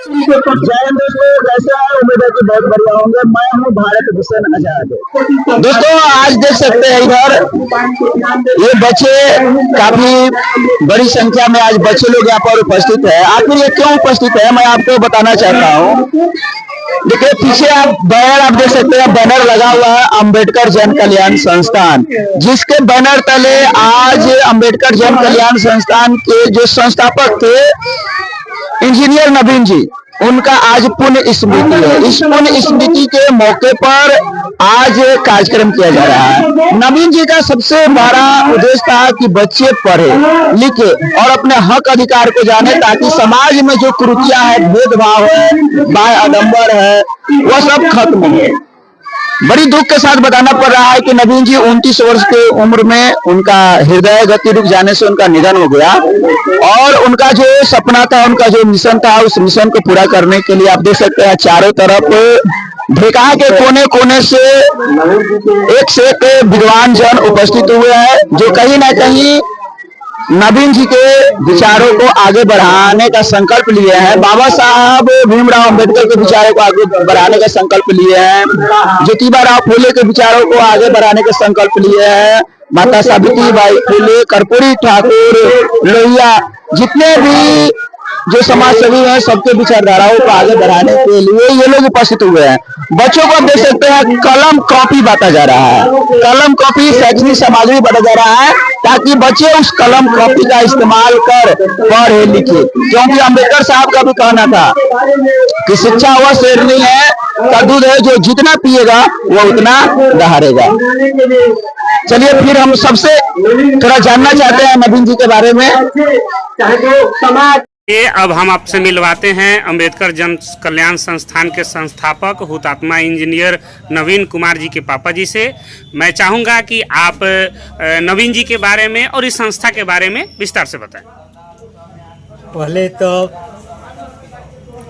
जय हिंद दोस्तों, कैसे हैं? उम्मीद है कि बहुत बढ़िया होंगे। मैं हूं भारत भूषण आजाद। दोस्तों आज देख सकते हैं इधर ये बच्चे काफी बड़ी संख्या में आज बच्चे लोग यहाँ पर उपस्थित है। आखिर ये क्यों उपस्थित है मैं आपको बताना चाहता हूँ। देखिए पीछे आप देख सकते हैं, बैनर लगा हुआ है अंबेडकर जन कल्याण संस्थान, जिसके बैनर तले आज अंबेडकर जन कल्याण संस्थान के जो संस्थापक थे इंजीनियर नवीन जी, उनका आज पुण्य स्मृति है। इस पुण्य स्मृति के मौके पर आज कार्यक्रम किया जा रहा है। नवीन जी का सबसे बड़ा उद्देश्य था कि बच्चे पढ़े लिखे और अपने हक अधिकार को जाने, ताकि समाज में जो कुरीतियां है, भेदभाव है, बाय आडंबर है, वह सब खत्म हो। बड़ी दुख के साथ बताना पड़ रहा है कि नवीन जी 29 वर्ष की उम्र में उनका हृदय गति रुक जाने से उनका निधन हो गया। और उनका जो सपना था, उनका जो मिशन था, उस मिशन को पूरा करने के लिए आप देख सकते हैं चारों तरफ ढेका के कोने कोने से एक विद्वान जन उपस्थित हुए हैं, जो कहीं ना कहीं नवीन जी के विचारों को आगे बढ़ाने का संकल्प लिए हैं। बाबा साहब भीमराव अंबेडकर के विचारों को आगे बढ़ाने का संकल्प लिए हैं। ज्योतिबा राव फुले के विचारों को आगे बढ़ाने का संकल्प लिए हैं। माता सावित्रीबाई फुले, कर्पूरी ठाकुर, लोहिया, जितने भी जो समाज सेवी हैं, सबके विचारधाराओं को आगे बढ़ाने के लिए ये लोग उपस्थित हुए हैं। बच्चों को देख सकते हैं कलम कॉपी बांटा जा रहा है। कलम कॉपी शैक्षणिक सामग्री बांटा जा रहा है, ताकि बच्चे उस कलम कॉपी का इस्तेमाल कर पढ़े लिखे। क्योंकि अंबेडकर साहब का भी कहना था कि शिक्षा वह शेर नहीं है का दूध है, जो जितना पिएगा वो उतना दहाड़ेगा। चलिए फिर हम सबसे थोड़ा जानना चाहते हैं नवीन जी के बारे में। ये अब हम आपसे मिलवाते हैं अंबेडकर जन कल्याण संस्थान के संस्थापक हुतात्मा इंजीनियर नवीन कुमार जी के पापा जी से। मैं चाहूँगा कि आप नवीन जी के बारे में और इस संस्था के बारे में विस्तार से बताएं। पहले तो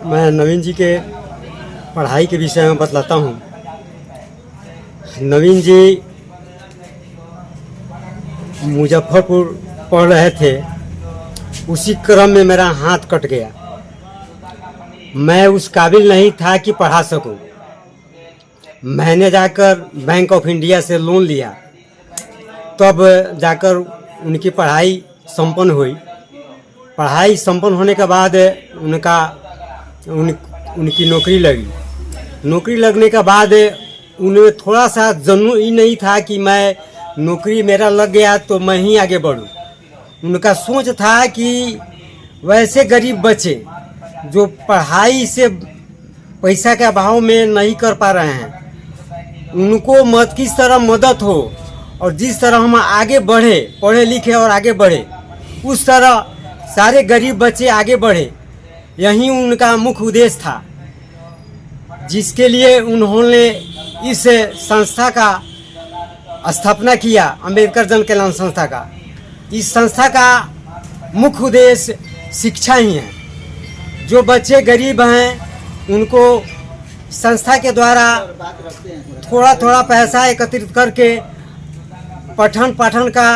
मैं नवीन जी के पढ़ाई के विषय में बतलाता हूँ। नवीन जी मुजफ्फरपुर पढ़ रहे थे, उसी क्रम में मेरा हाथ कट गया। मैं उस काबिल नहीं था कि पढ़ा सकूं। मैंने जाकर बैंक ऑफ इंडिया से लोन लिया, तब जाकर उनकी पढ़ाई संपन्न हुई। पढ़ाई संपन्न होने के बाद उनकी नौकरी लगी। नौकरी लगने के बाद उन्हें थोड़ा सा जनू ही नहीं था कि मैं नौकरी मेरा लग गया तो मैं ही आगे बढ़ूं। उनका सोच था कि वैसे गरीब बच्चे जो पढ़ाई से पैसा के अभाव में नहीं कर पा रहे हैं, उनको किस तरह मदद हो और जिस तरह हम आगे बढ़े, पढ़े लिखे और आगे बढ़े, उस तरह सारे गरीब बच्चे आगे बढ़े। यही उनका मुख्य उद्देश्य था, जिसके लिए उन्होंने इस संस्था का स्थापना किया, अंबेडकर जन कल्याण संस्था का। इस संस्था का मुख्य उद्देश्य शिक्षा ही है। जो बच्चे गरीब हैं उनको संस्था के द्वारा थोड़ा थोड़ा पैसा एकत्रित करके पठन पाठन का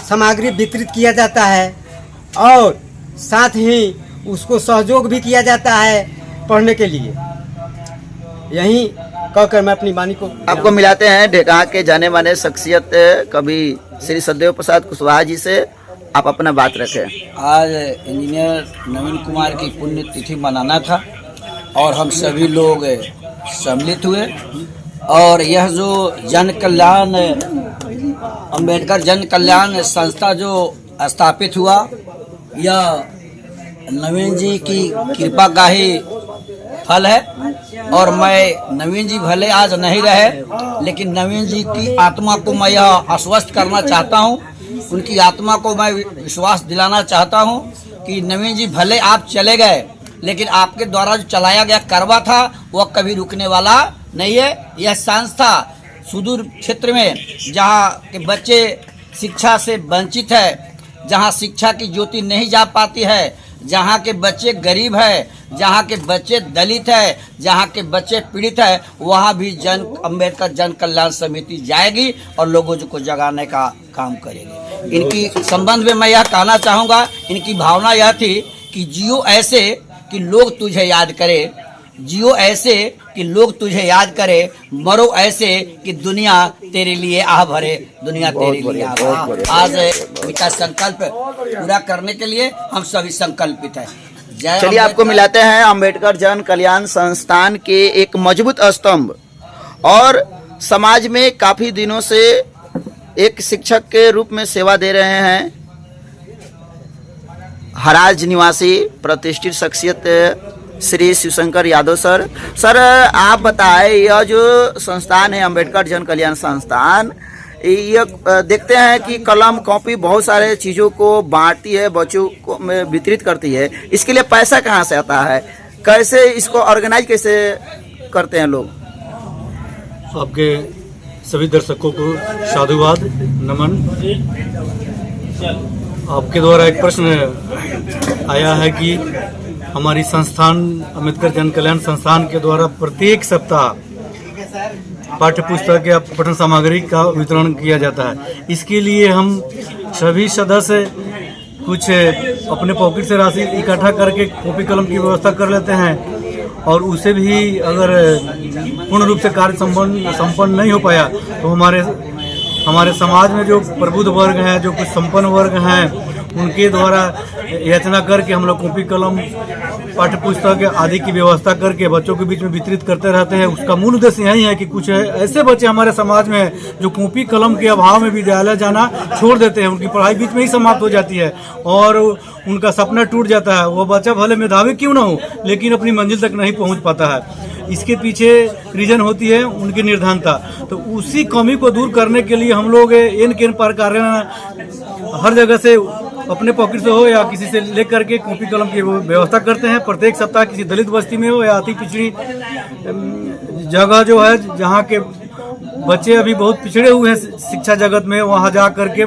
सामग्री वितरित किया जाता है, और साथ ही उसको सहयोग भी किया जाता है पढ़ने के लिए। यही कहकर मैं अपनी वाणी को आपको मिलाते हैं ढेका के जाने माने शख्सियत कवि श्री सदैव प्रसाद कुशवाहा जी से। आप अपना बात रखें। आज इंजीनियर नवीन कुमार की पुण्य तिथि मनाना था और हम सभी लोग सम्मिलित हुए। और यह जो जन कल्याण अंबेडकर जन कल्याण संस्था जो स्थापित हुआ, यह नवीन जी की कृपा का ही फल है। और मैं नवीन जी भले आज नहीं रहे, लेकिन नवीन जी की आत्मा को मैं यह आश्वस्त करना चाहता हूँ, उनकी आत्मा को मैं विश्वास दिलाना चाहता हूँ कि नवीन जी भले आप चले गए, लेकिन आपके द्वारा जो चलाया गया करवा था वह कभी रुकने वाला नहीं है। यह संस्था सुदूर क्षेत्र में जहाँ के बच्चे शिक्षा से वंचित है, जहाँ शिक्षा की ज्योति नहीं जा पाती है, जहाँ के बच्चे गरीब है, जहाँ के बच्चे दलित है, जहाँ के बच्चे पीड़ित है, वहाँ भी अंबेडकर जन कल्याण समिति जाएगी और लोगों को जगाने का काम करेगी। इनकी संबंध में मैं यह कहना चाहूँगा, इनकी भावना यह थी कि जियो ऐसे कि लोग तुझे याद करे, जियो ऐसे कि लोग तुझे याद करे, मरो ऐसे कि दुनिया तेरे लिए आह भरे, दुनिया तेरे लिए आह भरे। आज मीठा संकल्प पूरा करने के लिए हम सभी संकल्पित हैं। चलिए आपको मिलाते हैं अंबेडकर जन कल्याण संस्थान के एक मजबूत स्तंभ और समाज में काफी दिनों से एक शिक्षक के रूप में सेवा दे रहे हैं हराज निवासी प्रतिष्ठित शख्सियत श्री शिवशंकर यादव सर। सर आप बताएं, यह जो संस्थान है अंबेडकर जन कल्याण संस्थान, ये देखते हैं कि कलम कॉपी बहुत सारे चीज़ों को बांटती है, बच्चों को वितरित करती है। इसके लिए पैसा कहाँ से आता है, कैसे इसको ऑर्गेनाइज कैसे करते हैं लोग? आपके सभी दर्शकों को साधुवाद नमन। आपके द्वारा एक प्रश्न आया है कि हमारी संस्थान अम्बेडकर जन कल्याण संस्थान के द्वारा प्रत्येक सप्ताह पाठ्य पुस्तक या पठन सामग्री का वितरण किया जाता है। इसके लिए हम सभी सदस्य कुछ अपने पॉकेट से राशि इकट्ठा करके कॉपी कलम की व्यवस्था कर लेते हैं और उसे भी अगर पूर्ण रूप से कार्य संपन्न नहीं हो पाया तो हमारे समाज में जो प्रबुद्ध वर्ग हैं, जो कुछ संपन्न वर्ग हैं, उनके द्वारा याचना करके हम लोग कॉपी कलम पाठ्य पुस्तक आदि की व्यवस्था करके बच्चों के बीच में वितरित करते रहते हैं। उसका मूल उद्देश्य यही है कि कुछ ऐसे बच्चे हमारे समाज में जो कॉपी कलम के अभाव में विद्यालय जाना छोड़ देते हैं, उनकी पढ़ाई बीच में ही समाप्त हो जाती है और उनका सपना टूट जाता है। वो बच्चा भले मेधावी क्यों ना हो, लेकिन अपनी मंजिल तक नहीं पहुंच पाता है। इसके पीछे रीजन होती है उनकी निर्धनता। तो उसी कमी को दूर करने के लिए हम लोग इन प्रकार हर जगह से अपने पॉकेट से हो या किसी से लेकर के कॉपी कलम की व्यवस्था करते हैं। प्रत्येक सप्ताह किसी दलित बस्ती में हो या अति पिछड़ी जगह जो है, जहाँ के बच्चे अभी बहुत पिछड़े हुए हैं शिक्षा जगत में, वहाँ जा करके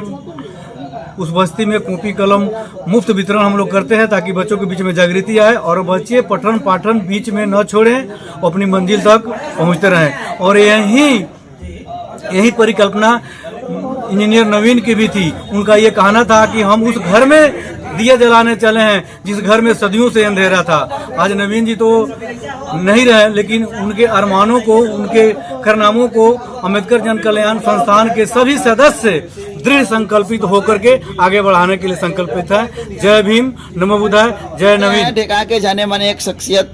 उस बस्ती में कॉपी कलम मुफ्त वितरण हम लोग करते हैं ताकि बच्चों के बीच में जागृति आए और बच्चे पठन पाठन बीच में न छोड़ें, अपनी मंजिल तक पहुँचते रहें। और यही परिकल्पना इंजीनियर नवीन की भी थी। उनका ये कहना था कि हम उस घर में दिए जलाने चले हैं जिस घर में सदियों से अंधेरा था। आज नवीन जी तो नहीं रहे, लेकिन उनके अरमानों को, उनके कारनामों को अंबेडकर जन कल्याण संस्थान के सभी सदस्य दृढ़ संकल्पित होकर के आगे बढ़ाने के लिए संकल्पित है। जय भीम, नमो बुद्धाय, जय नवीन। ढेका के जाने माने एक शख्सियत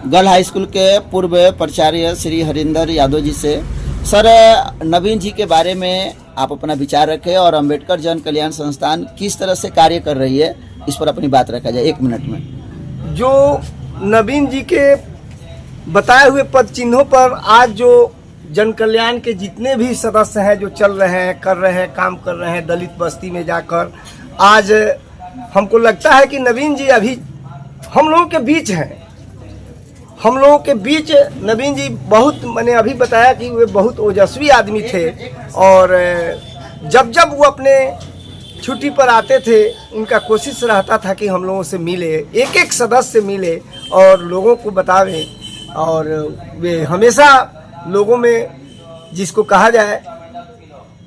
गर्ल हाई स्कूल के पूर्व प्राचार्य श्री हरिंदर यादव जी से। सर, नवीन जी के बारे में आप अपना विचार रखें और अंबेडकर जन कल्याण संस्थान किस तरह से कार्य कर रही है, इस पर अपनी बात रखा जाए 1 मिनट में। जो नवीन जी के बताए हुए पद चिन्हों पर आज जो जन कल्याण के जितने भी सदस्य हैं जो चल रहे हैं, कर रहे हैं, काम कर रहे हैं दलित बस्ती में जाकर, आज हमको लगता है कि नवीन जी अभी हम लोगों के बीच हैं। हम लोगों के बीच नवीन जी बहुत, मैंने अभी बताया कि वे बहुत ओजस्वी आदमी थे और जब वो अपने छुट्टी पर आते थे, उनका कोशिश रहता था कि हम लोगों से मिले, एक एक सदस्य से मिले और लोगों को बतावे। और वे हमेशा लोगों में, जिसको कहा जाए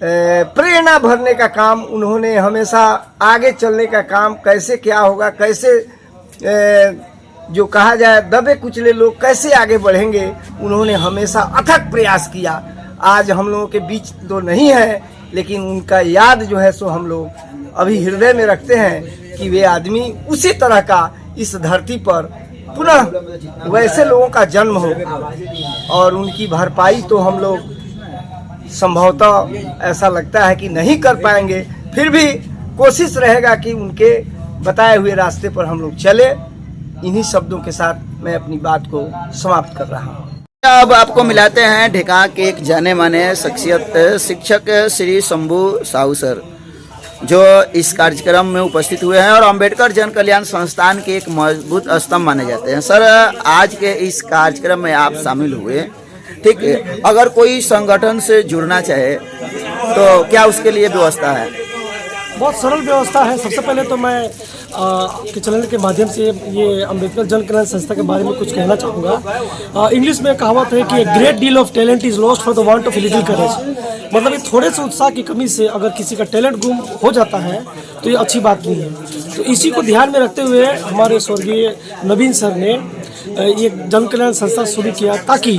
प्रेरणा भरने का काम, उन्होंने हमेशा आगे चलने का काम, कैसे क्या होगा, कैसे जो कहा जाए दबे कुचले लोग कैसे आगे बढ़ेंगे, उन्होंने हमेशा अथक प्रयास किया। आज हम लोगों के बीच तो नहीं है, लेकिन उनका याद जो है सो हम लोग अभी हृदय में रखते हैं कि वे आदमी उसी तरह का इस धरती पर पुनः वैसे लोगों का जन्म हो और उनकी भरपाई तो हम लोग संभवतः ऐसा लगता है कि नहीं कर पाएंगे। फिर भी कोशिश रहेगा कि उनके बताए हुए रास्ते पर हम लोग चले। इन्हीं शब्दों के साथ मैं अपनी बात को समाप्त कर रहा हूँ। अब आपको मिलाते हैं ढेका के एक जाने माने शख्सियत शिक्षक श्री शंभू साहू सर, जो इस कार्यक्रम में उपस्थित हुए हैं और अंबेडकर जन कल्याण संस्थान के एक मजबूत स्तंभ माने जाते हैं। सर, आज के इस कार्यक्रम में आप शामिल हुए, ठीक है, अगर कोई संगठन से जुड़ना चाहे तो क्या उसके लिए व्यवस्था है? बहुत सरल व्यवस्था है। सबसे पहले तो मैं आपके चैनल के माध्यम से ये अंबेडकर जन कल्याण संस्था के बारे में कुछ कहना चाहूँगा। इंग्लिश में कहावत है कि great deal of talent is lost for the want of little courage. मतलब ये थोड़े से उत्साह की कमी से अगर किसी का टैलेंट गुम हो जाता है तो ये अच्छी बात नहीं है। तो इसी को ध्यान में रखते हुए हमारे स्वर्गीय नवीन सर ने ये जन कल्याण संस्था शुरू किया ताकि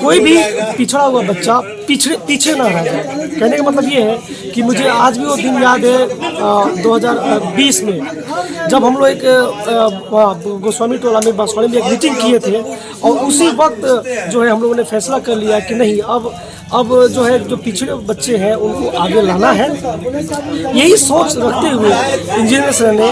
कोई भी पिछड़ा हुआ बच्चा पीछे ना रह जाए। कहने का मतलब ये है कि मुझे आज भी वो दिन याद है 2020 में जब हम लोग एक गोस्वामी टोला में बांसवाड़ी में एक मीटिंग किए थे और उसी वक्त जो है हम लोगों ने फैसला कर लिया कि नहीं अब जो है जो पिछड़े बच्चे हैं उनको आगे लाना है। यही सोच रखते हुए इंजीनियर सर ने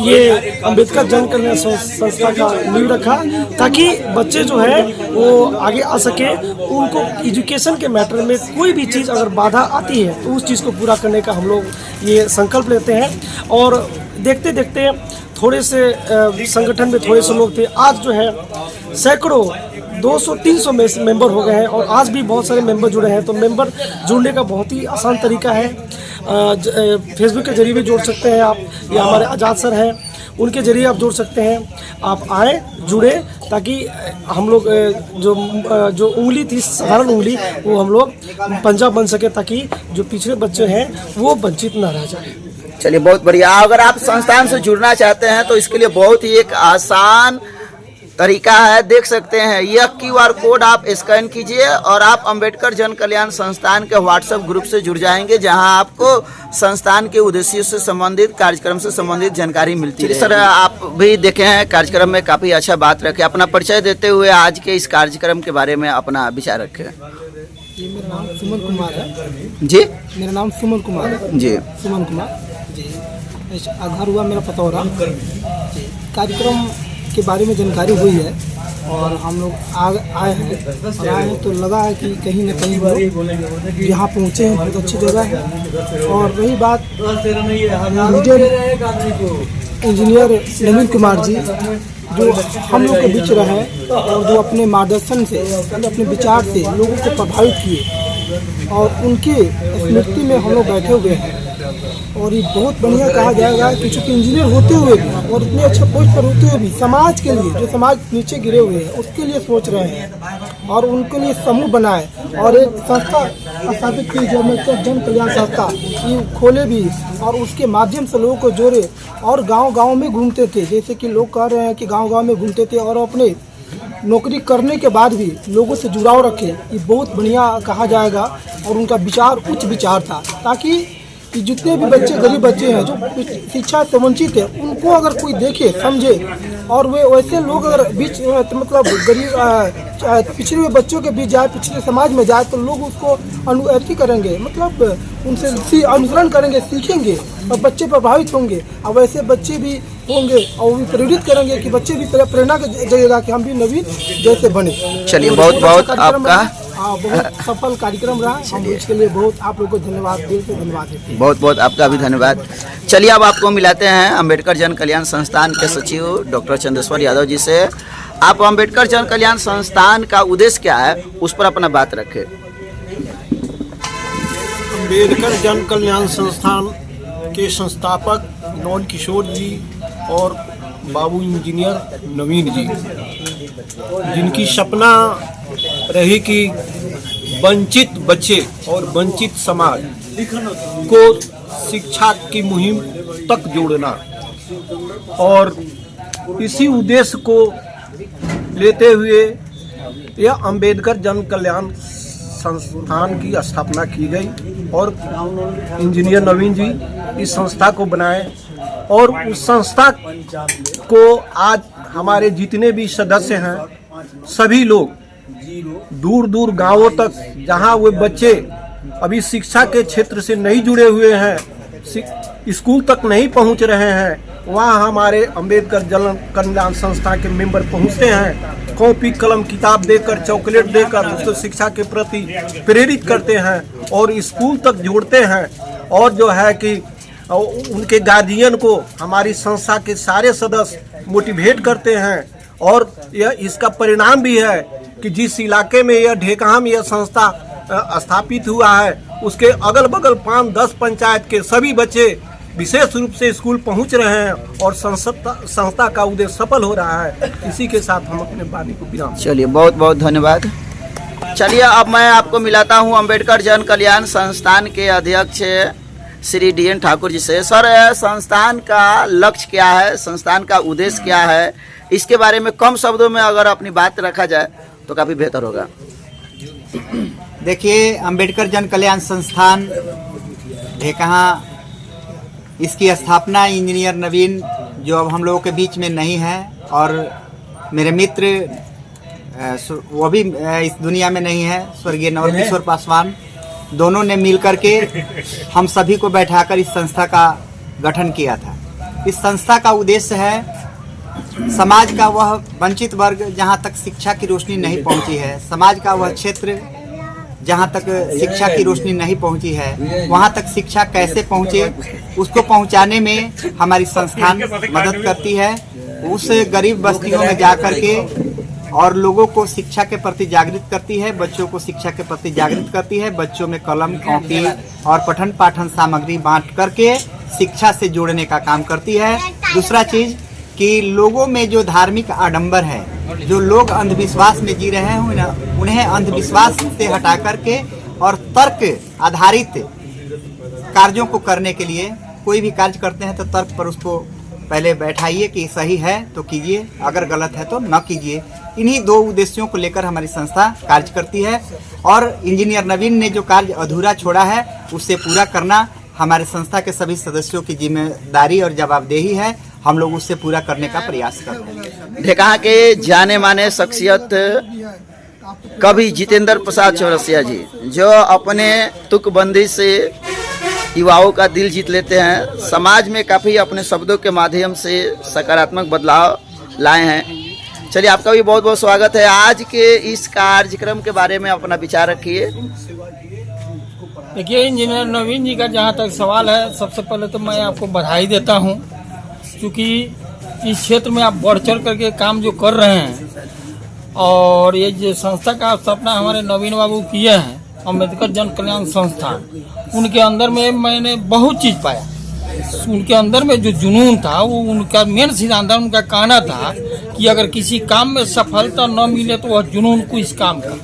ये अम्बेडकर जन कल्याण संस्था का नींव रखा ताकि बच्चे जो है वो आगे आ सके। उनको एजुकेशन के मैटर में कोई भी चीज़ अगर बाधा आती है तो उस चीज़ को पूरा करने का हम लोग ये संकल्प लेते हैं। और देखते देखते थोड़े से संगठन में थोड़े से लोग थे, आज जो है सैकड़ों 200-300 में मेंबर हो गए हैं और आज भी बहुत सारे मेंबर जुड़े हैं। तो मेंबर जुड़ने का बहुत ही आसान तरीका है, फेसबुक के जरिए भी जोड़ सकते हैं आप, या हमारे आज़ाद सर हैं उनके जरिए आप जोड़ सकते हैं। आप आए जुड़े ताकि हम लोग जो उंगली थी साधारण उंगली वो हम लोग पंजा बन सके ताकि जो पिछड़े बच्चे हैं वो वंचित ना रह जाए। चलिए बहुत बढ़िया। अगर आप संस्थान से जुड़ना चाहते हैं तो इसके लिए बहुत ही एक आसान तरीका है, देख सकते हैं यह QR कोड आप स्कैन कीजिए और आप अंबेडकर जन कल्याण संस्थान के व्हाट्सएप ग्रुप से जुड़ जाएंगे जहां आपको संस्थान के उद्देश्यों से संबंधित कार्यक्रम से संबंधित जानकारी मिलती है। सर आप भी देखे हैं कार्यक्रम में काफ़ी अच्छा बात रखे, अपना परिचय देते हुए आज के इस कार्यक्रम के बारे में अपना विचार रखें। जी मेरा नाम सुमन कुमार है। जी मेरा नाम सुमन कुमार है। जी सुमन कुमार जी। घर हुआ मेरा पतौरा जी। कार्यक्रम के बारे में जानकारी हुई है और हम लोग आए हैं तो लगा है कि कहीं ना कहीं वो यहाँ पहुँचे हैं, बहुत अच्छी जगह है। और रही बात इंजीनियर नवीन कुमार जी जो हम लोग के बीच रहे और जो अपने मार्गदर्शन से अपने विचार से लोगों को प्रभावित किए और उनके स्मृति में हम लोग बैठे हुए हैं। और ये बहुत बढ़िया कहा जाएगा कि चूँकि इंजीनियर होते हुए भी और इतने अच्छे पोस्ट पर होते हुए भी समाज के लिए, जो समाज नीचे गिरे हुए हैं उसके लिए सोच रहे हैं और उनके लिए समूह बनाए और एक संस्था स्थापित की जो अम्बेडकर जन कल्याण संस्था ये खोले भी और उसके माध्यम से लोगों को जोड़े। और गांव-गांव में घूमते थे, जैसे कि लोग कह रहे हैं कि गांव-गांव में घूमते थे और अपने नौकरी करने के बाद भी लोगों से जुड़ाव रखे, ये बहुत बढ़िया कहा जाएगा। और उनका विचार उच्च विचार था ताकि कि जितने भी बच्चे गरीब बच्चे हैं जो शिक्षा से वंचित है उनको अगर कोई देखे समझे और वे वैसे लोग अगर बीच मतलब गरीब पिछड़े हुए बच्चों के बीच जाए, पिछड़े समाज में जाए तो लोग उसको अनुअति करेंगे, मतलब उनसे अनुसरण करेंगे, सीखेंगे और बच्चे प्रभावित होंगे। और वैसे बच्चे भी होंगे और भी प्रेरित करेंगे कि बच्चे भी प्रेरणा जगेगा कि हम भी नवीन जैसे बने। चलिए बहुत बहुत आपका बहुत सफल कार्यक्रम रहा। हम इसके लिए बहुत आप लोगों को धन्यवाद, दिल से धन्यवाद देते हैं। बहुत बहुत आपका भी धन्यवाद। चलिए अब आपको मिलाते हैं अम्बेडकर जन कल्याण संस्थान के सचिव डॉक्टर चंद्रेश्वर यादव जी से। आप अम्बेडकर जन कल्याण संस्थान का उद्देश्य क्या है उस पर अपना बात रखें। अम्बेडकर जन कल्याण संस्थान के संस्थापक नौल किशोर जी और बाबू इंजीनियर नवीन जी, जिनकी सपना रही कि वंचित बच्चे और वंचित समाज को शिक्षा की मुहिम तक जोड़ना, और इसी उद्देश्य को लेते हुए यह अम्बेडकर जन कल्याण संस्थान की स्थापना की गई और इंजीनियर नवीन जी इस संस्था को बनाए। और उस संस्था को आज हमारे जितने भी सदस्य हैं सभी लोग दूर दूर गांवों तक, जहां वे बच्चे अभी शिक्षा के क्षेत्र से नहीं जुड़े हुए हैं, स्कूल तक नहीं पहुंच रहे हैं, वहां हमारे अम्बेडकर जन कल्याण संस्था के मेंबर पहुंचते हैं, कॉपी कलम किताब देकर, चॉकलेट देकर उसको शिक्षा के प्रति प्रेरित करते हैं और स्कूल तक जोड़ते हैं। और जो है कि उनके गार्जियन को हमारी संस्था के सारे सदस्य मोटिवेट करते हैं। और यह इसका परिणाम भी है कि जिस इलाके में यह ढेकाम यह संस्था स्थापित हुआ है उसके अगल बगल 5-10 पंचायत के सभी बच्चे विशेष रूप से स्कूल पहुंच रहे हैं और संस्था का उद्देश्य सफल हो रहा है। इसी के साथ हम अपने वाणी को विराम। चलिए बहुत बहुत धन्यवाद। चलिए अब मैं आपको मिलाता हूं अम्बेडकर जन कल्याण संस्थान के अध्यक्ष श्री DN ठाकुर जी से। सर, संस्थान का लक्ष्य क्या है, संस्थान का उद्देश्य क्या है, इसके बारे में कम शब्दों में अगर अपनी बात रखा जाए तो काफ़ी बेहतर होगा। देखिए, अंबेडकर जन कल्याण संस्थान ढेकहा, इसकी स्थापना इंजीनियर नवीन, जो अब हम लोगों के बीच में नहीं है, और मेरे मित्र वो भी इस दुनिया में नहीं है, स्वर्गीय नवल किशोर पासवान, दोनों ने मिलकर के हम सभी को बैठाकर इस संस्था का गठन किया था। इस संस्था का उद्देश्य है समाज का वह वंचित वर्ग जहां तक शिक्षा की रोशनी नहीं पहुंची है, समाज का वह क्षेत्र जहां तक शिक्षा की रोशनी नहीं पहुंची है, वहां तक शिक्षा कैसे पहुंचे, उसको पहुंचाने में हमारी संस्थान मदद करती है। उस गरीब बस्तियों में जाकर के और लोगों को शिक्षा के प्रति जागृत करती है, बच्चों को शिक्षा के प्रति जागृत करती है, बच्चों में कलम, कॉपी और पठन पाठन सामग्री बांट करके शिक्षा से जोड़ने का काम करती है। दूसरा चीज कि लोगों में जो धार्मिक आडंबर है, जो लोग अंधविश्वास में जी रहे हैं, उन्हें अंधविश्वास से हटा करके और तर्क आधारित कार्यों को करने के लिए, कोई भी कार्य करते हैं तो तर्क पर उसको पहले बैठाइए कि सही है तो कीजिए, अगर गलत है तो न कीजिए। इन्हीं दो उद्देश्यों को लेकर हमारी संस्था कार्य करती है, और इंजीनियर नवीन ने जो कार्य अधूरा छोड़ा है उसे पूरा करना हमारे संस्था के सभी सदस्यों की जिम्मेदारी और जवाबदेही है। हम लोग उससे पूरा करने का प्रयास करते हैं। ढेकहा के जाने माने शख्सियत कवि जितेंद्र प्रसाद चौरसिया जी, जो अपने तुकबंदी से युवाओं का दिल जीत लेते हैं, समाज में काफ़ी अपने शब्दों के माध्यम से सकारात्मक बदलाव लाए हैं। चलिए, आपका भी बहुत बहुत स्वागत है। आज के इस कार्यक्रम के बारे में अपना विचार रखिए। देखिए, इंजीनियर नवीन जी का जहाँ तक सवाल है, सबसे पहले तो मैं आपको बधाई देता हूँ, क्योंकि इस क्षेत्र में आप बढ़ चढ़ करके काम जो कर रहे हैं, और ये जो संस्था का स्थापना हमारे नवीन बाबू किए हैं, अम्बेडकर जन कल्याण संस्थान, उनके अंदर में मैंने बहुत चीज़ पाया। उनके अंदर में जो जुनून था, वो उनका मेन सिद्धांत, उनका कहना था कि अगर किसी काम में सफलता न मिले तो वह जुनून किस काम का,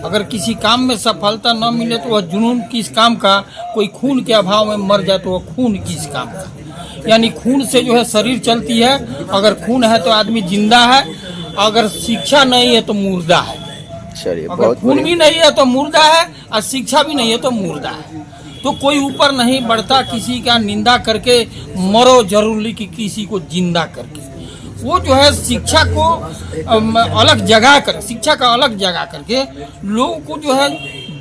अगर किसी काम में सफलता न मिले तो वह जुनून किस काम का, कोई खून के अभाव में मर जाए तो वह खून किस काम का। यानी खून से जो है शरीर चलती है, अगर खून है तो आदमी जिंदा है, अगर शिक्षा नहीं है तो मुर्दा है। अगर खून भी नहीं है तो मुर्दा है, और शिक्षा भी नहीं है तो मुर्दा है। तो कोई ऊपर नहीं बढ़ता, किसी का निंदा करके मरो जरूरी कि किसी को जिंदा करके। वो जो है शिक्षा को अलग जगह कर, शिक्षा का अलग जगह करके लोगों को जो है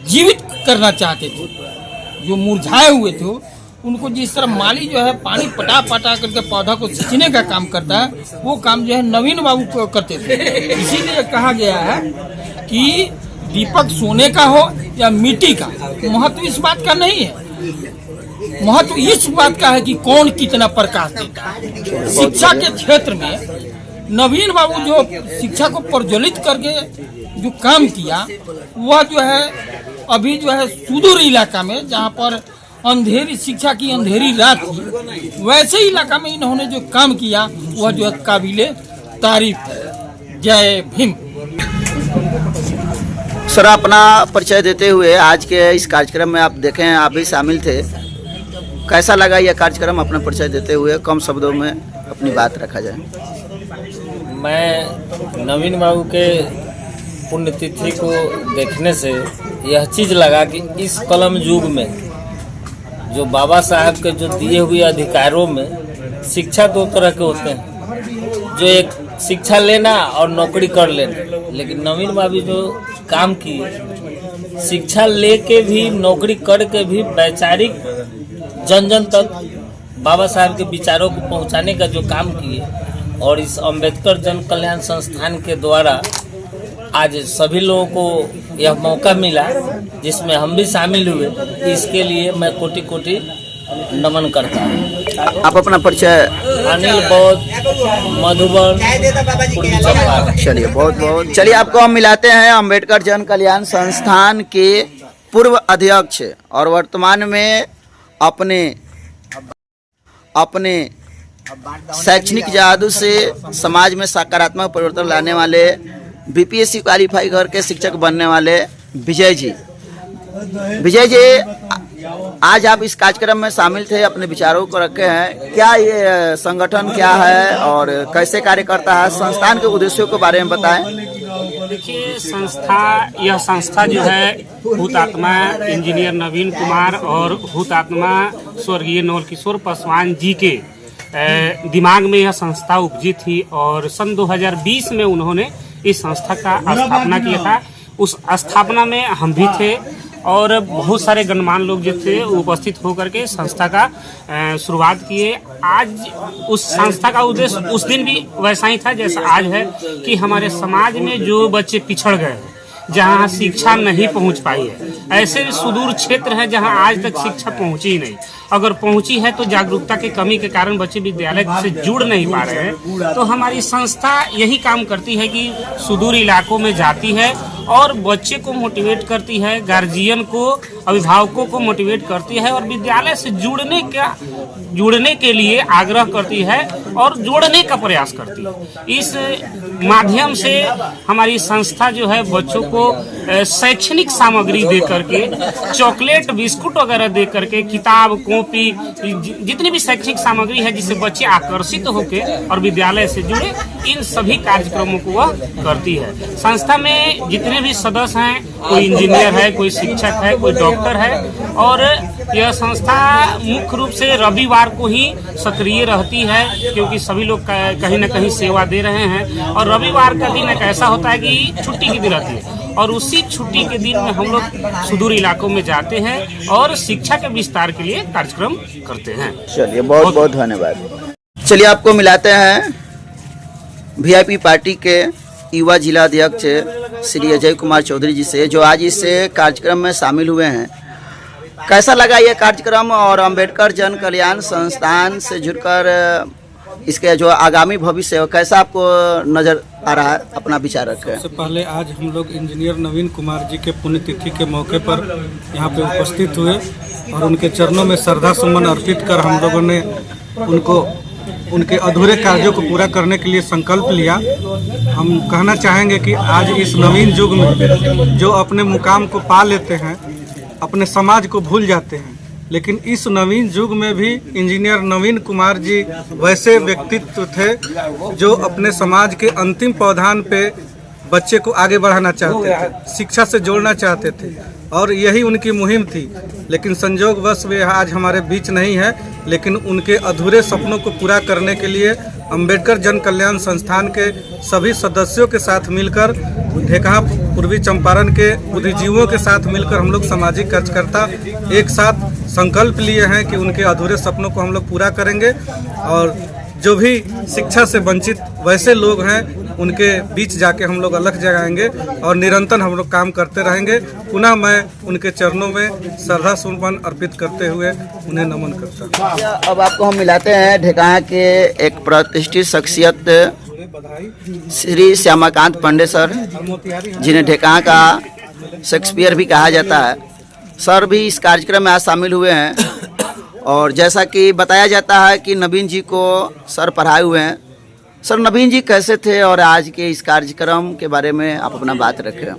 जीवित करना चाहते थे। जो मुरझाए हुए थे उनको जिस तरह माली जो है पानी पटा पटा करके पौधा को सींचने का काम करता है, वो काम जो है नवीन बाबू करते थे। इसीलिए कहा गया है कि दीपक सोने का हो या मिट्टी का, महत्व इस बात का नहीं है, महत्व इस बात का है कि कौन कितना प्रकाश देता है। शिक्षा के क्षेत्र में नवीन बाबू जो शिक्षा को प्रज्वलित करके जो काम किया, वह जो है अभी जो है सुदूर इलाका में, जहाँ पर अंधेरी शिक्षा की अंधेरी रात थी, वैसे इलाका में इन्होंने जो काम किया वह जो है काबिले तारीफ है। जय भीम। सर, अपना परिचय देते हुए आज के इस कार्यक्रम में आप देखें, आप भी शामिल थे, कैसा लगा यह कार्यक्रम? अपना परिचय देते हुए कम शब्दों में अपनी बात रखा जाए। मैं नवीन बाबू के पुण्यतिथि को देखने से यह चीज़ लगा कि इस कलम युग में जो बाबा साहब के जो दिए हुए अधिकारों में शिक्षा दो तरह के होते हैं, जो एक शिक्षा लेना और नौकरी कर लेना, लेकिन नवीन बाबू जो काम किए, शिक्षा लेके भी नौकरी करके भी वैचारिक जन जन तक बाबा साहब के विचारों को पहुंचाने का जो काम किए, और इस अम्बेडकर जन कल्याण संस्थान के द्वारा आज सभी लोगों को यह मौका मिला जिसमें हम भी शामिल हुए, इसके लिए मैं कोटि कोटि नमन करता हूँ। आप अपना परिचय। अनिल बौद्ध, मधुबन, पूर्वी चंपारण। चलिए, बहुत बहुत। चलिए, आपको हम मिलाते हैं अम्बेडकर जन कल्याण संस्थान के पूर्व अध्यक्ष और वर्तमान में अपने शैक्षणिक जादू से समाज में सकारात्मक परिवर्तन लाने वाले, BPSC क्वालिफाई करके शिक्षक बनने वाले विजय जी। विजय जी, आज आप इस कार्यक्रम में शामिल थे, अपने विचारों को रखे हैं। क्या ये संगठन क्या है और कैसे कार्य करता है, संस्थान के उद्देश्यों के बारे में बताएं। देखिए, यह संस्था जो है हुतात्मा इंजीनियर नवीन कुमार और हुतात्मा स्वर्गीय नवल किशोर पासवान जी के दिमाग में यह संस्था उपजी थी और सन 2020 में उन्होंने इस संस्था का स्थापना किया था। उस स्थापना में हम भी थे और बहुत सारे गणमान्य लोग जो थे उपस्थित होकर के संस्था का शुरुआत किए। आज उस संस्था का उद्देश्य उस दिन भी वैसा ही था जैसा आज है कि हमारे समाज में जो बच्चे पिछड़ गए हैं, जहाँ शिक्षा नहीं पहुँच पाई है, ऐसे सुदूर क्षेत्र है जहाँ आज तक शिक्षा पहुँची ही नहीं। अगर पहुँची है तो जागरूकता की कमी के कारण बच्चे विद्यालय से जुड़ नहीं पा रहे हैं। तो हमारी संस्था यही काम करती है कि सुदूर इलाकों में जाती है और बच्चे को मोटिवेट करती है, गार्जियन को, अभिभावकों को मोटिवेट करती है और विद्यालय से जुड़ने के लिए आग्रह करती है और जोड़ने का प्रयास करती है। इस माध्यम से हमारी संस्था जो है बच्चों को शैक्षणिक सामग्री दे करके, चॉकलेट बिस्कुट वगैरह दे करके, किताब कॉपी, जितनी भी शैक्षणिक सामग्री है जिससे बच्चे आकर्षित होकर और विद्यालय से जुड़े, इन सभी कार्यक्रमों को वह करती है। संस्था में जितने भी सदस्य हैं, कोई इंजीनियर है, कोई शिक्षक है, कोई डॉक्टर है और यह संस्था मुख्य रूप से रविवार को ही सक्रिय रहती है क्योंकि सभी लोग कहीं न कहीं सेवा दे रहे हैं और रविवार का दिन एक ऐसा होता है कि छुट्टी की दिन रहती है और उसी छुट्टी के दिन में हम लोग सुदूर इलाकों में जाते हैं और शिक्षा के विस्तार के लिए कार्यक्रम करते हैं। चलिए, बहुत बहुत धन्यवाद। चलिए, आपको मिलाते हैं वीआईपी पार्टी के युवा जिला अध्यक्ष श्री अजय कुमार चौधरी जी से, जो आज इस कार्यक्रम में शामिल हुए हैं। कैसा लगा ये कार्यक्रम और अंबेडकर जन कल्याण संस्थान से जुड़कर इसके जो आगामी भविष्य है कैसा आपको नजर आ रहा है, अपना विचार रखें। सबसे पहले आज हम लोग इंजीनियर नवीन कुमार जी के पुण्यतिथि के मौके पर यहाँ पे उपस्थित हुए और उनके चरणों में श्रद्धा सुमन अर्पित कर हम लोगों ने उनके अधूरे कार्यों को पूरा करने के लिए संकल्प लिया। हम कहना चाहेंगे कि आज इस नवीन युग में जो अपने मुकाम को पा लेते हैं, अपने समाज को भूल जाते हैं, लेकिन इस नवीन युग में भी इंजीनियर नवीन कुमार जी वैसे व्यक्तित्व थे जो अपने समाज के अंतिम पौधान पे बच्चे को आगे बढ़ाना चाहते थे, शिक्षा से जोड़ना चाहते थे और यही उनकी मुहिम थी। लेकिन संयोगवश वे आज हमारे बीच नहीं है, लेकिन उनके अधूरे सपनों को पूरा करने के लिए अंबेडकर जन कल्याण संस्थान के सभी सदस्यों के साथ मिलकर, ढेकहा पूर्वी चंपारण के बुद्धिजीवियों के साथ मिलकर हम लोग सामाजिक कार्यकर्ता एक साथ संकल्प लिए हैं कि उनके अधूरे सपनों को हम लोग पूरा करेंगे और जो भी शिक्षा से वंचित वैसे लोग हैं उनके बीच जाके हम लोग अलग जगाएंगे और निरंतर हम लोग काम करते रहेंगे। पुनः मैं उनके चरणों में श्रद्धा सुमन अर्पित करते हुए उन्हें नमन करता हूँ। अब आपको हम मिलाते हैं ढेकहा के एक प्रतिष्ठित शख्सियत श्री श्यामाकांत पांडे सर, जिन्हें ढेकहा का शेक्सपियर भी कहा जाता है। सर भी इस कार्यक्रम में आज शामिल हुए हैं और जैसा कि बताया जाता है कि नवीन जी को सर पढ़ाए हुए हैं। सर, नवीन जी कैसे थे और आज के इस कार्यक्रम के बारे में आप अपना बात रखें।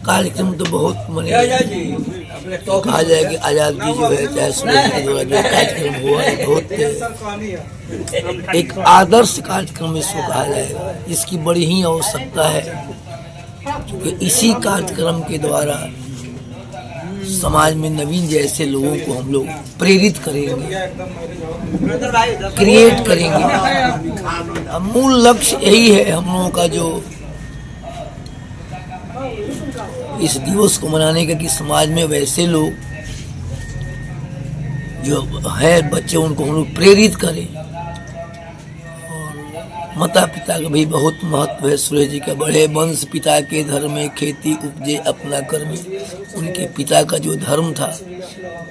कार्यक्रम तो बहुत कहा जाए कि आज़ादी जो है चाहे सूरज के द्वारा जो कार्यक्रम हुआ है बहुत एक आदर्श कार्यक्रम इसको कहा जाएगा, इसकी बड़ी ही आवश्यकता है क्योंकि इसी कार्यक्रम के द्वारा समाज में नवीन जैसे लोगों को हम लोग प्रेरित करेंगे, क्रिएट करेंगे। मूल लक्ष्य यही है हम लोगों का जो इस दिवस को मनाने का कि समाज में वैसे लोग जो है बच्चे उनको हम लोग प्रेरित करें। और माता पिता का भी बहुत महत्व है। सूर्य जी का बढ़े वंश पिता के धर्म में, खेती उपजे अपना कर्म। उनके पिता का जो धर्म था,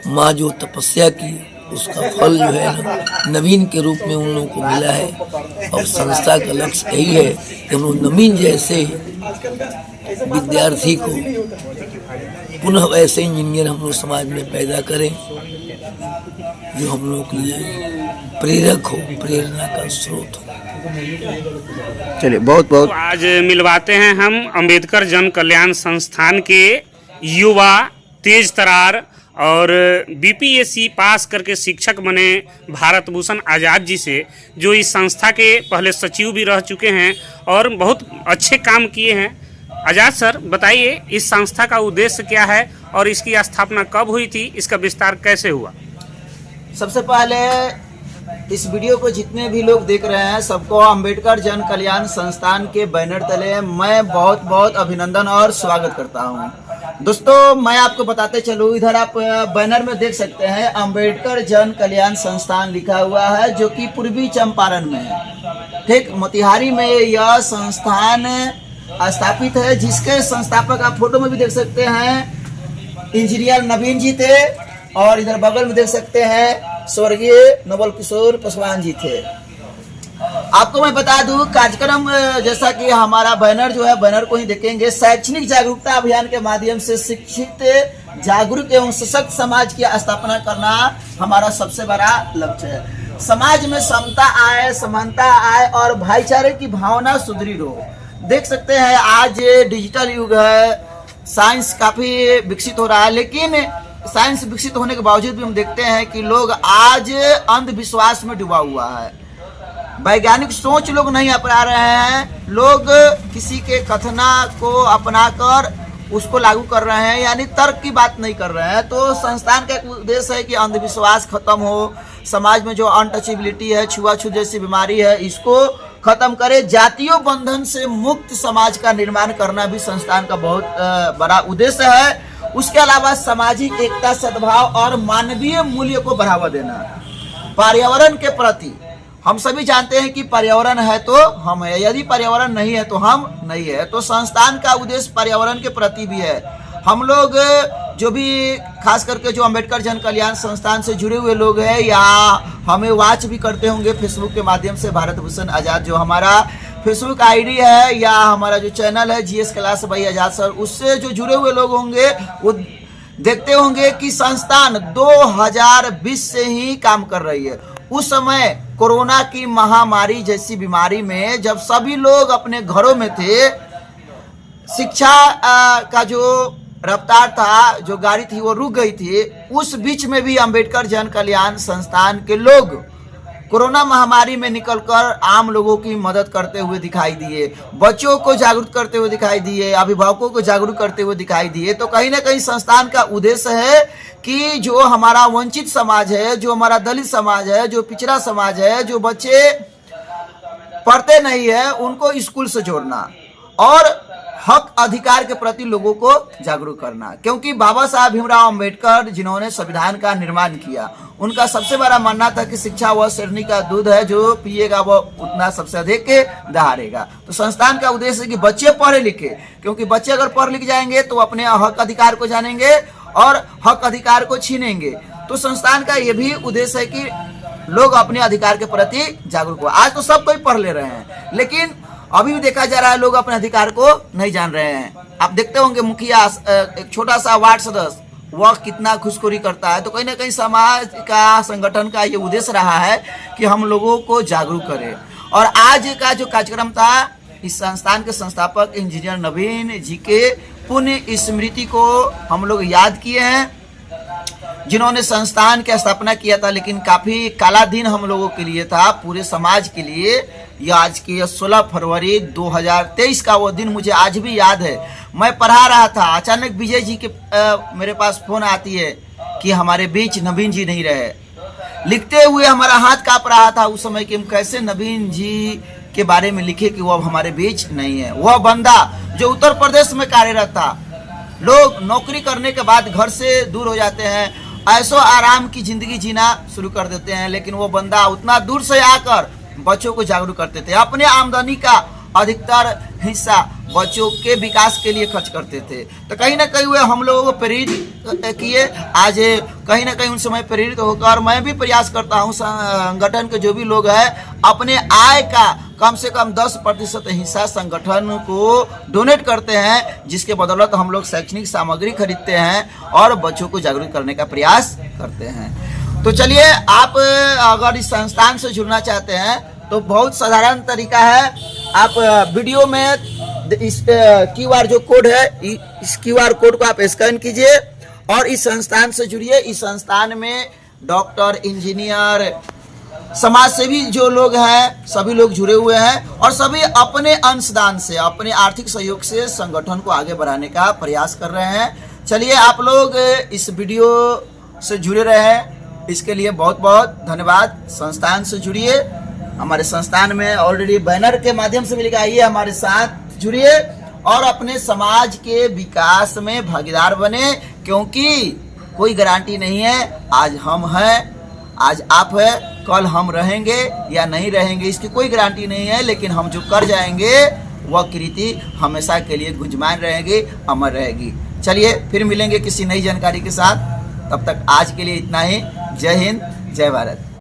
माँ जो तपस्या की, उसका फल जो है ना नवीन के रूप में उन लोगों को मिला है। और संस्था का लक्ष्य यही है कि हम लोग नवीन जैसे विद्यार्थी को पुनः वैसे इंजीनियर हम लोग समाज में पैदा करें जो हम लोग के लिए प्रेरक हो, प्रेरणा का स्रोत हो। चलिए बहुत बहुत तो आज मिलवाते हैं हम अंबेडकर जन कल्याण संस्थान के युवा तेज तरार और बीपीएससी पास करके शिक्षक बने भारत भूषण आज़ाद जी से, जो इस संस्था के पहले सचिव भी रह चुके हैं और बहुत अच्छे काम किए हैं। आज़ाद सर, बताइए इस संस्था का उद्देश्य क्या है और इसकी स्थापना कब हुई थी, इसका विस्तार कैसे हुआ? सबसे पहले इस वीडियो को जितने भी लोग देख रहे हैं सबको अंबेडकर जन कल्याण संस्थान के बैनर तले मैं बहुत बहुत अभिनंदन और स्वागत करता हूं। दोस्तों, मैं आपको बताते चलूँ, इधर आप बैनर में देख सकते हैं अंबेडकर जन कल्याण संस्थान लिखा हुआ है, जो कि पूर्वी चंपारण में है। ठीक मोतिहारी में यह संस्थान स्थापित है, जिसके संस्थापक आप फोटो में भी देख सकते हैं इंजीनियर नवीन जी थे, और इधर बगल में देख सकते हैं स्वर्गीय नवल किशोर पासवान जी थे। आपको मैं बता दूं, कार्यक्रम जैसा कि हमारा बैनर जो है, बैनर को ही देखेंगे, शैक्षणिक जागरूकता अभियान के माध्यम से शिक्षित, जागरूक एवं सशक्त समाज की स्थापना करना हमारा सबसे बड़ा लक्ष्य है। समाज में समता आए, समानता आए और भाईचारे की भावना सुदृढ़ हो। देख सकते हैं आज डिजिटल युग है, साइंस काफी विकसित हो रहा है, लेकिन साइंस विकसित होने के बावजूद भी हम देखते हैं कि लोग आज अंधविश्वास में डूबा हुआ है। वैज्ञानिक सोच लोग नहीं अपना रहे हैं, लोग किसी के कथना को अपनाकर उसको लागू कर रहे हैं, यानी तर्क की बात नहीं कर रहे हैं। तो संस्थान का एक उद्देश्य है कि अंधविश्वास खत्म हो, समाज में जो अनटचेबिलिटी है, छुआछूत जैसी बीमारी है, इसको खत्म करे, जातीय बंधन से मुक्त समाज का निर्माण करना भी संस्थान का बहुत बड़ा उद्देश्य है। उसके अलावा सामाजिक एकता, सद्भाव और मानवीय मूल्य को बढ़ावा देना। पर्यावरण के प्रति हम सभी जानते हैं कि पर्यावरण है तो हम है, यदि पर्यावरण नहीं है तो हम नहीं है। तो संस्थान का उद्देश्य पर्यावरण के प्रति भी है। हम लोग जो भी खास करके जो अंबेडकर जन कल्याण संस्थान से जुड़े हुए लोग हैं, या हमें वॉच भी करते होंगे फेसबुक के माध्यम से, भारत भूषण आज़ाद जो हमारा फेसबुक आईडी है या हमारा जो चैनल है GS class by Azad sir, उससे जो जुड़े हुए लोग होंगे वो देखते होंगे कि संस्थान 2020 से ही काम कर रही है। उस समय कोरोना की महामारी जैसी बीमारी में जब सभी लोग अपने घरों में थे, शिक्षा का जो रफ्तार था, जो गाड़ी थी वो रुक गई थी, उस बीच में भी अंबेडकर जन कल्याण संस्थान के लोग कोरोना महामारी में निकलकर आम लोगों की मदद करते हुए दिखाई दिए, बच्चों को जागरूक करते हुए दिखाई दिए, अभिभावकों को जागरूक करते हुए दिखाई दिए। तो कहीं ना कहीं संस्थान का उद्देश्य है कि जो हमारा वंचित समाज है, जो हमारा दलित समाज है, जो पिछड़ा समाज है, जो बच्चे पढ़ते नहीं है, उनको स्कूल से जोड़ना और हक अधिकार के प्रति लोगों को जागरूक करना। क्योंकि बाबा साहब भीमराव अंबेडकर जिन्होंने संविधान का निर्माण किया, उनका सबसे बड़ा मानना था कि शिक्षा वह शेरनी का दूध है, जो पिएगा वह उतना सबसे अधिक दहाड़ेगा। तो संस्थान का उद्देश्य है कि बच्चे पढ़े लिखे, क्योंकि बच्चे अगर पढ़ लिख जाएंगे तो अपने हक अधिकार को जानेंगे और हक अधिकार को छीनेंगे। तो संस्थान का ये भी उद्देश्य है कि लोग अपने अधिकार के प्रति जागरूक हो। आज तो सब कोई पढ़ ले रहे हैं, लेकिन अभी भी देखा जा रहा है लोग अपने अधिकार को नहीं जान रहे हैं। आप देखते होंगे मुखिया, एक छोटा सा वार्ड सदस्य, वह कितना घुसखोरी करता है। तो कहीं ना कहीं समाज का, संगठन का ये उद्देश्य रहा है कि हम लोगों को जागरूक करें। और आज का जो कार्यक्रम था, इस संस्थान के संस्थापक इंजीनियर नवीन जी के पुण्य स्मृति को हम लोग याद किए हैं, जिन्होंने संस्थान की स्थापना किया था। लेकिन काफी काला दिन हम लोगों के लिए था, पूरे समाज के लिए। यह आज की 16 फरवरी 2023 का वो दिन मुझे आज भी याद है। मैं पढ़ा रहा था, अचानक विजय जी के मेरे पास फोन आती है कि हमारे बीच नवीन जी नहीं रहे। लिखते हुए हमारा हाथ कांप रहा था उस समय कि हम कैसे नवीन जी के बारे में लिखे कि वो अब हमारे बीच नहीं है। वह बंदा जो उत्तर प्रदेश में कार्यरत था, लोग नौकरी करने के बाद घर से दूर हो जाते हैं, ऐसो आराम की जिंदगी जीना शुरू कर देते हैं, लेकिन वो बंदा उतना दूर से आकर बच्चों को जागरूक करते थे। अपने आमदनी का अधिकतर हिस्सा बच्चों के विकास के लिए खर्च करते थे। तो कहीं ना कहीं वे हम लोगों को प्रेरित किए। आज कहीं ना कहीं उनसे मैं प्रेरित होकर मैं भी प्रयास करता हूँ, संगठन के जो भी लोग हैं अपने आय का कम से कम 10% हिस्सा संगठन को डोनेट करते हैं, जिसके बदौलत हम लोग शैक्षणिक सामग्री खरीदते हैं और बच्चों को जागरूक करने का प्रयास करते हैं। तो चलिए, आप अगर इस संस्थान से जुड़ना चाहते हैं तो बहुत साधारण तरीका है। आप वीडियो में इस QR जो कोड है, इस QR कोड को आप स्कैन कीजिए और इस संस्थान से जुड़िए। इस संस्थान में डॉक्टर, इंजीनियर, समाज सेवी जो लोग हैं सभी लोग जुड़े हुए हैं और सभी अपने अंशदान से, अपने आर्थिक सहयोग से संगठन को आगे बढ़ाने का प्रयास कर रहे हैं। चलिए आप लोग इस वीडियो से जुड़े रहे हैं, इसके लिए बहुत बहुत धन्यवाद। संस्थान से जुड़िए, हमारे संस्थान में ऑलरेडी बैनर के माध्यम से भी लिखा, आइए हमारे साथ जुड़िए और अपने समाज के विकास में भागीदार बने, क्योंकि कोई गारंटी नहीं है। आज हम हैं, आज आप है, कल हम रहेंगे या नहीं रहेंगे, इसकी कोई गारंटी नहीं है। लेकिन हम जो कर जाएंगे वह कृति हमेशा के लिए गुंजमान रहेगी, अमर रहेगी। चलिए फिर मिलेंगे किसी नई जानकारी के साथ, तब तक आज के लिए इतना ही। जय हिंद, जय भारत।